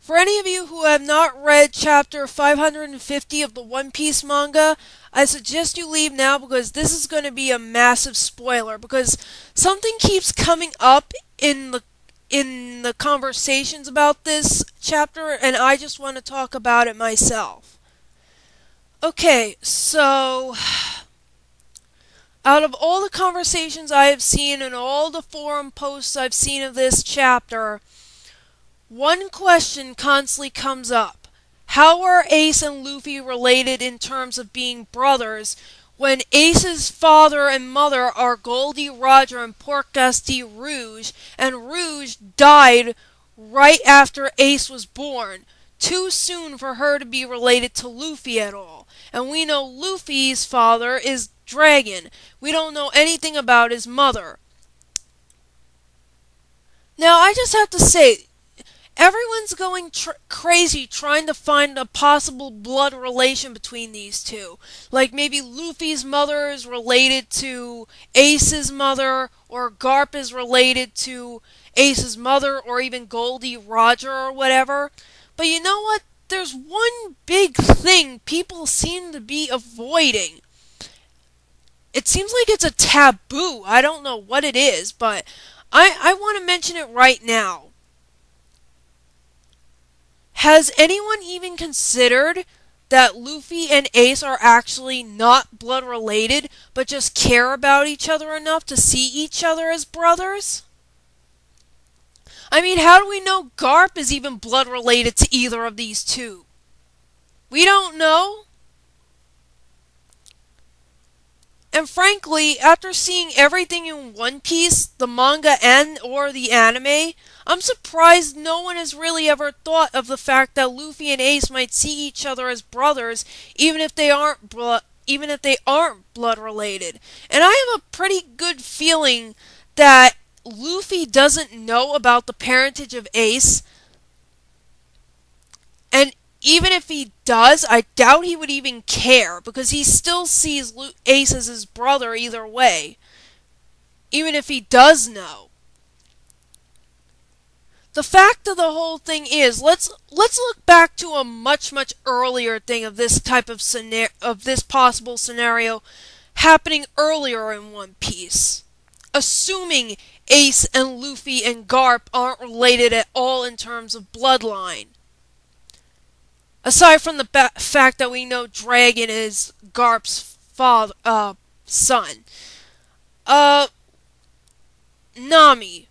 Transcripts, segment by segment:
For any of you who have not read chapter 550 of the One Piece manga, I suggest you leave now because this is going to be a massive spoiler, because something keeps coming up in the conversations about this chapter, and I just want to talk about it myself. Okay, so out of all the conversations I have seen and all the forum posts I've seen of this chapter, one question constantly comes up. How are Ace and Luffy related in terms of being brothers when Ace's father and mother are Goldie Roger and Pork Dusty Rouge, and Rouge died right after Ace was born, too soon for her to be related to Luffy at all. And we know Luffy's father is Dragon. We don't know anything about his mother. Now, I just have to say, everyone's going crazy trying to find a possible blood relation between these two. Like maybe Luffy's mother is related to Ace's mother, or Garp is related to Ace's mother, or even Goldie Roger or whatever. But you know what? There's one big thing people seem to be avoiding. It seems like it's a taboo. I don't know what it is, but I want to mention it right now. Has anyone even considered that Luffy and Ace are actually not blood related, but just care about each other enough to see each other as brothers? I mean, how do we know Garp is even blood related to either of these two? We don't know. And frankly, after seeing everything in One Piece, the manga and or the anime, I'm surprised no one has really ever thought of the fact that Luffy and Ace might see each other as brothers, even if they aren't blood related. And I have a pretty good feeling that Luffy doesn't know about the parentage of Ace, and even if he does, I doubt he would even care, because he still sees Ace as his brother either way, even if he does know. The fact of the whole thing is, let's look back to a much earlier thing of this type of this possible scenario happening earlier in One Piece. Assuming Ace and Luffy and Garp aren't related at all in terms of bloodline. Aside from the fact that we know Dragon is Garp's son. Nami.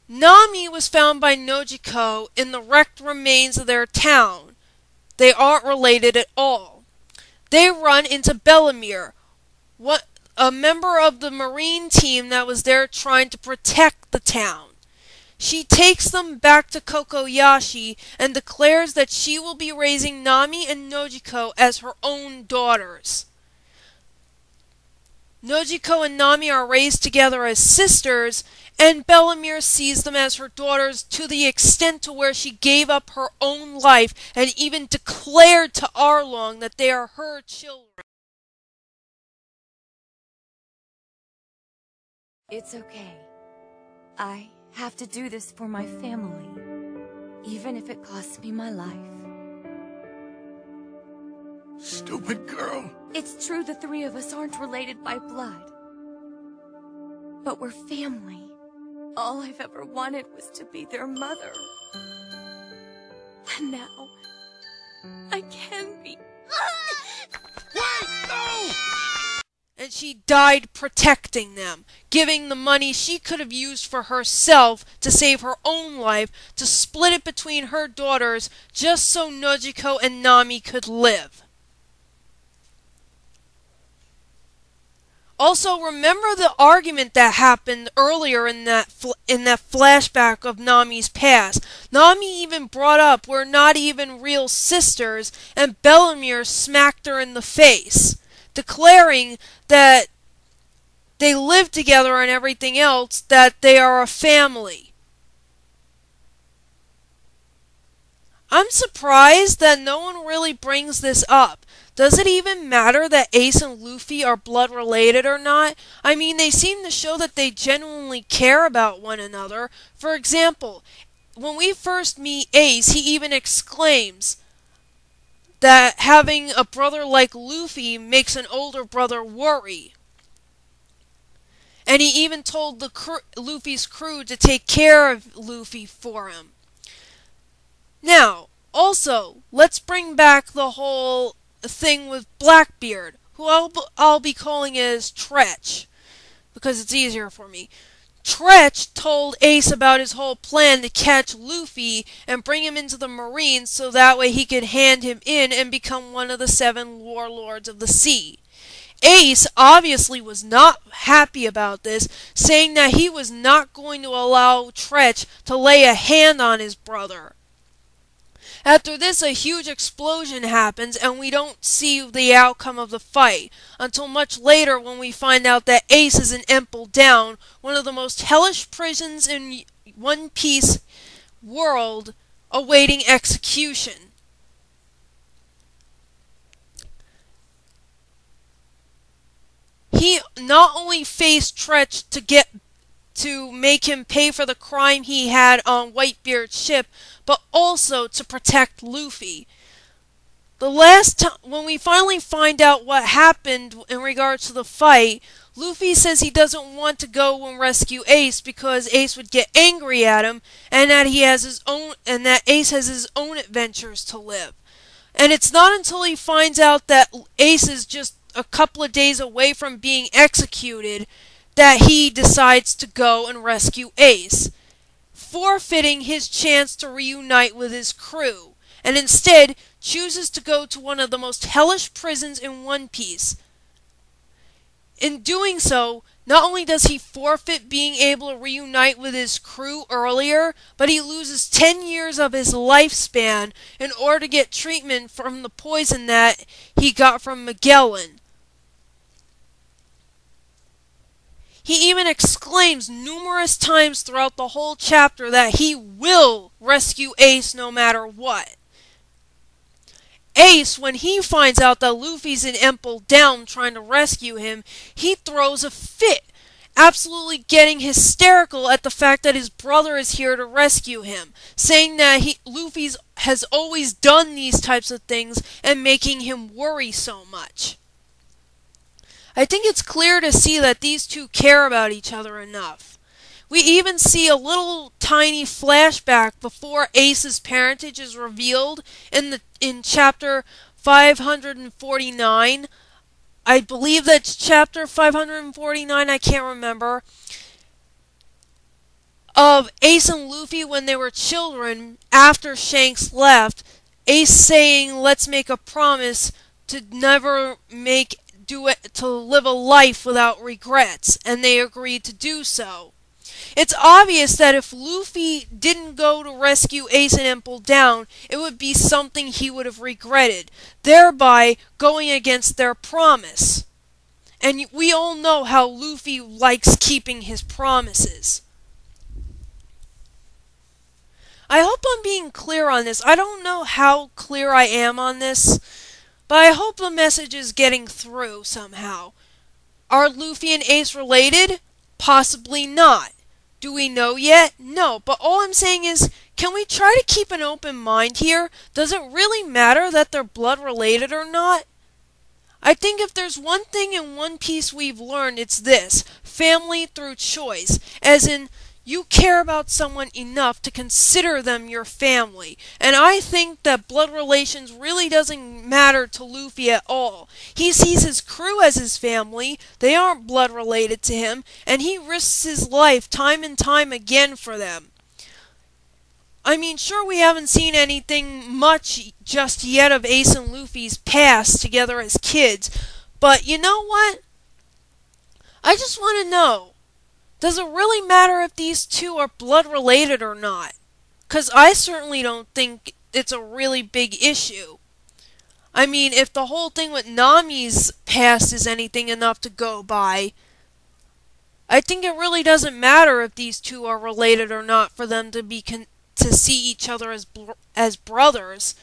Nami was found by Nojiko in the wrecked remains of their town. They aren't related at all. They run into Bellemere, a member of the Marine team that was there trying to protect the town. She takes them back to Kokoyashi and declares that she will be raising Nami and Nojiko as her own daughters. Nojiko and Nami are raised together as sisters, and Bellemere sees them as her daughters to the extent to where she gave up her own life and even declared to Arlong that they are her children. It's okay. I have to do this for my family, even if it costs me my life. Stupid girl. It's true the three of us aren't related by blood, but we're family. All I've ever wanted was to be their mother. And now, I can be. Wait, no! And she died protecting them, giving the money she could have used for herself to save her own life, to split it between her daughters, just so Nojiko and Nami could live. Also, remember the argument that happened earlier in that flashback of Nami's past. Nami even brought up we're not even real sisters, and Bellemere smacked her in the face, declaring that they live together and everything else, that they are a family. I'm surprised that no one really brings this up. Does it even matter that Ace and Luffy are blood related or not? I mean, they seem to show that they genuinely care about one another. For example, when we first meet Ace, he even exclaims that having a brother like Luffy makes an older brother worry. And he even told Luffy's crew to take care of Luffy for him. Now, also, let's bring back the whole thing with Blackbeard, who I'll be calling as Tretch, because it's easier for me. Tretch told Ace about his whole plan to catch Luffy and bring him into the Marines so that way he could hand him in and become one of the 7 warlords of the sea. Ace obviously was not happy about this, saying that he was not going to allow Tretch to lay a hand on his brother. After this, a huge explosion happens, and we don't see the outcome of the fight, until much later when we find out that Ace is in Impel Down, one of the most hellish prisons in One Piece world, awaiting execution. He not only faced Tretch to make him pay for the crime he had on Whitebeard's ship, but also to protect Luffy. The last time, when we finally find out what happened in regards to the fight, Luffy says he doesn't want to go and rescue Ace because Ace would get angry at him, and that Ace has his own adventures to live. And it's not until he finds out that Ace is just a couple of days away from being executed that he decides to go and rescue Ace, forfeiting his chance to reunite with his crew, and instead chooses to go to one of the most hellish prisons in One Piece. In doing so, not only does he forfeit being able to reunite with his crew earlier, but he loses 10 years of his lifespan in order to get treatment from the poison that he got from Magellan. He even exclaims numerous times throughout the whole chapter that he will rescue Ace no matter what. Ace, when he finds out that Luffy's in Impel Down trying to rescue him, he throws a fit, absolutely getting hysterical at the fact that his brother is here to rescue him, saying that Luffy has always done these types of things and making him worry so much. I think it's clear to see that these two care about each other enough. We even see a little tiny flashback before Ace's parentage is revealed in chapter 549. I believe that's chapter 549, I can't remember. Of Ace and Luffy when they were children after Shanks left. Ace saying, "Let's make a promise to never to live a life without regrets," and they agreed to do so. It's obvious that if Luffy didn't go to rescue Ace and Impel Down, it would be something he would have regretted, thereby going against their promise. And we all know how Luffy likes keeping his promises. I hope I'm being clear on this. I don't know how clear I am on this, but I hope the message is getting through somehow. Are Luffy and Ace related? Possibly not. Do we know yet? No, but all I'm saying is, can we try to keep an open mind here? Does it really matter that they're blood related or not? I think if there's one thing in One Piece we've learned, it's this: family through choice, as in, you care about someone enough to consider them your family. And I think that blood relations really doesn't matter to Luffy at all. He sees his crew as his family, they aren't blood related to him, and he risks his life time and time again for them. I mean, sure, we haven't seen anything much just yet of Ace and Luffy's past together as kids, but you know what? I just want to know, does it really matter if these two are blood related or not? 'Cause I certainly don't think it's a really big issue. I mean, if the whole thing with Nami's past is anything enough to go by, I think it really doesn't matter if these two are related or not for them to see each other as brothers.